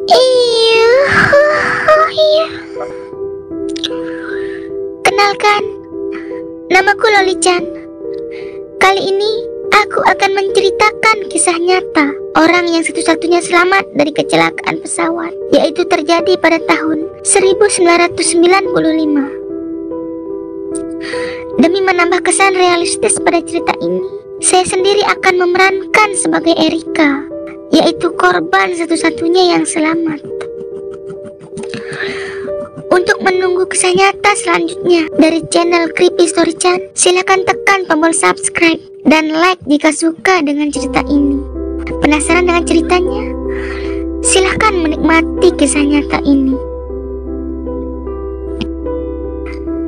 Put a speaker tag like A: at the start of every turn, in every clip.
A: Iya. Kenalkan, namaku Loli-chan. Kali ini aku akan menceritakan kisah nyata orang yang satu-satunya selamat dari kecelakaan pesawat, yaitu terjadi pada tahun 1995. Demi menambah kesan realistis pada cerita ini, saya sendiri akan memerankan sebagai Erika, yaitu korban satu-satunya yang selamat. Untuk menunggu kisah nyata selanjutnya dari channel Creepy Story Chan, silakan tekan tombol subscribe dan like jika suka dengan cerita ini. Penasaran dengan ceritanya? Silakan menikmati kisah nyata ini.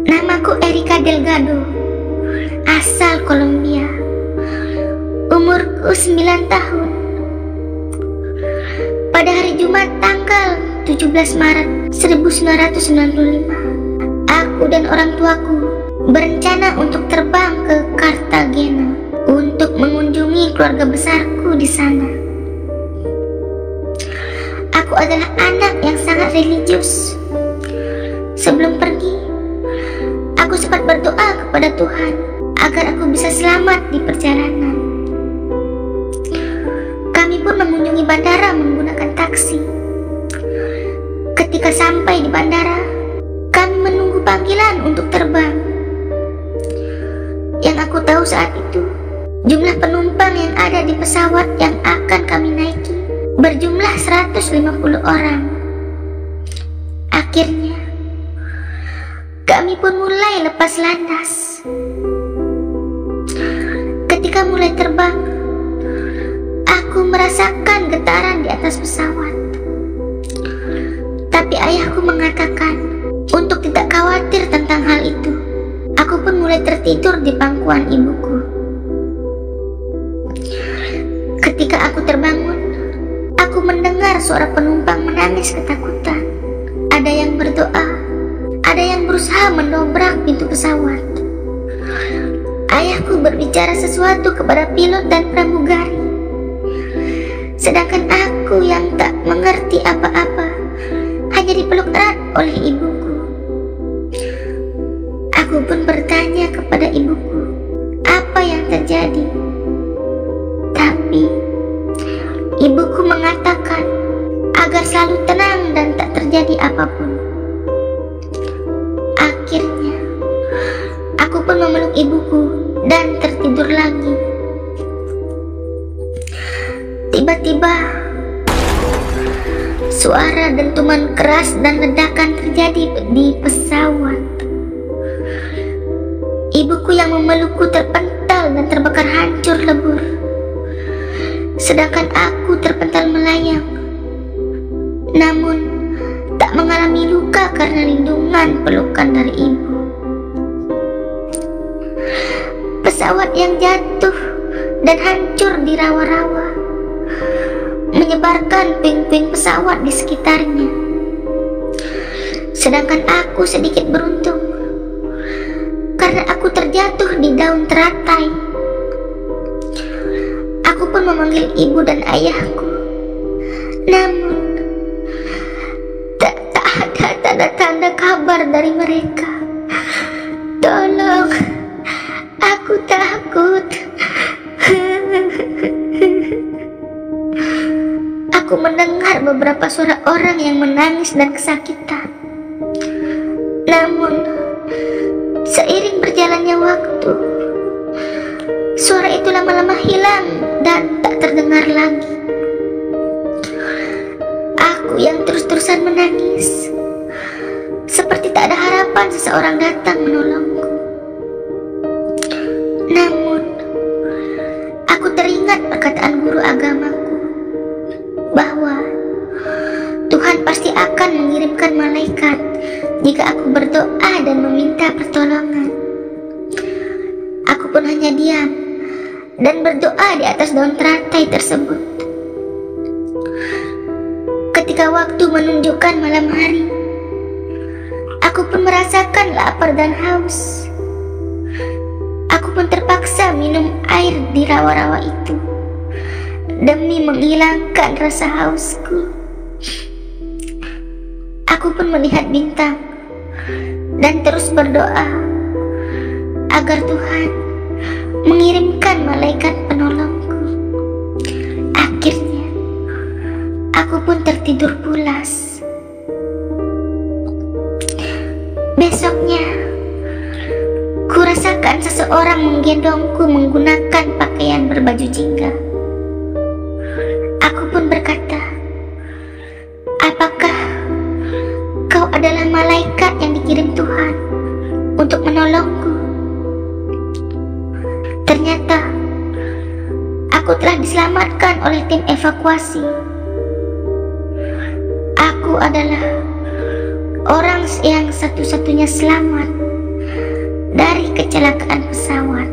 A: Namaku Erika Delgado, asal Kolombia. Umurku 9 tahun. Pada hari Jumat tanggal 17 Maret 1995, aku dan orang tuaku berencana untuk terbang ke Cartagena untuk mengunjungi keluarga besarku di sana. Aku adalah anak yang sangat religius. Sebelum pergi, aku sempat berdoa kepada Tuhan agar aku bisa selamat di perjalanan. Kami pun mengunjungi bandara menggunakan taksi. Ketika sampai di bandara, kami menunggu panggilan untuk terbang. Yang aku tahu saat itu, jumlah penumpang yang ada di pesawat yang akan kami naiki berjumlah 150 orang. Akhirnya, kami pun mulai lepas landas. Ketika mulai terbang, aku merasakan getaran di atas pesawat. Tapi ayahku mengatakan untuk tidak khawatir tentang hal itu. Aku pun mulai tertidur di pangkuan ibuku. Ketika aku terbangun, aku mendengar suara penumpang menangis ketakutan. Ada yang berdoa, ada yang berusaha mendobrak pintu pesawat. Ayahku berbicara sesuatu kepada pilot dan pramugari. Sedangkan aku yang tak mengerti apa-apa hanya dipeluk erat oleh ibuku. Aku pun bertanya kepada ibuku apa yang terjadi. Tapi ibuku mengatakan agar selalu tenang dan tak terjadi apapun. Akhirnya aku pun memeluk ibuku dan tertidur lagi. Tiba-tiba suara dentuman keras dan ledakan terjadi di pesawat. Ibuku yang memelukku terpental dan terbakar hancur lebur, sedangkan aku terpental melayang. Namun tak mengalami luka karena lindungan pelukan dari ibu. Pesawat yang jatuh dan hancur di rawa-rawa menyebarkan puing-puing pesawat di sekitarnya. Sedangkan aku sedikit beruntung karena aku terjatuh di daun teratai. Aku pun memanggil ibu dan ayahku, namun tak ada tanda-tanda kabar dari mereka. Tolong, aku takut. Aku mendengar beberapa suara orang yang menangis dan kesakitan. Namun, seiring berjalannya waktu, suara itu lama-lama hilang dan tak terdengar lagi. Aku yang terus-terusan menangis, seperti tak ada harapan seseorang datang menolongku. Namun, aku teringat perkataan guru agamaku bahwa Tuhan pasti akan mengirimkan malaikat jika aku berdoa dan meminta pertolongan. Aku pun hanya diam dan berdoa di atas daun teratai tersebut. Ketika waktu menunjukkan malam hari, aku pun merasakan lapar dan haus. Aku pun terpaksa minum air di rawa-rawa itu. demi menghilangkan rasa hausku. Aku pun melihat bintang dan terus berdoa agar Tuhan mengirimkan malaikat penolongku. Akhirnya aku pun tertidur pulas. Besoknya kurasakan seseorang menggendongku menggunakan pakaian berbaju jingga. Aku pun berkata, "Apakah kau adalah malaikat yang dikirim Tuhan untuk menolongku?" Ternyata aku telah diselamatkan oleh tim evakuasi. Aku adalah orang yang satu-satunya selamat dari kecelakaan pesawat.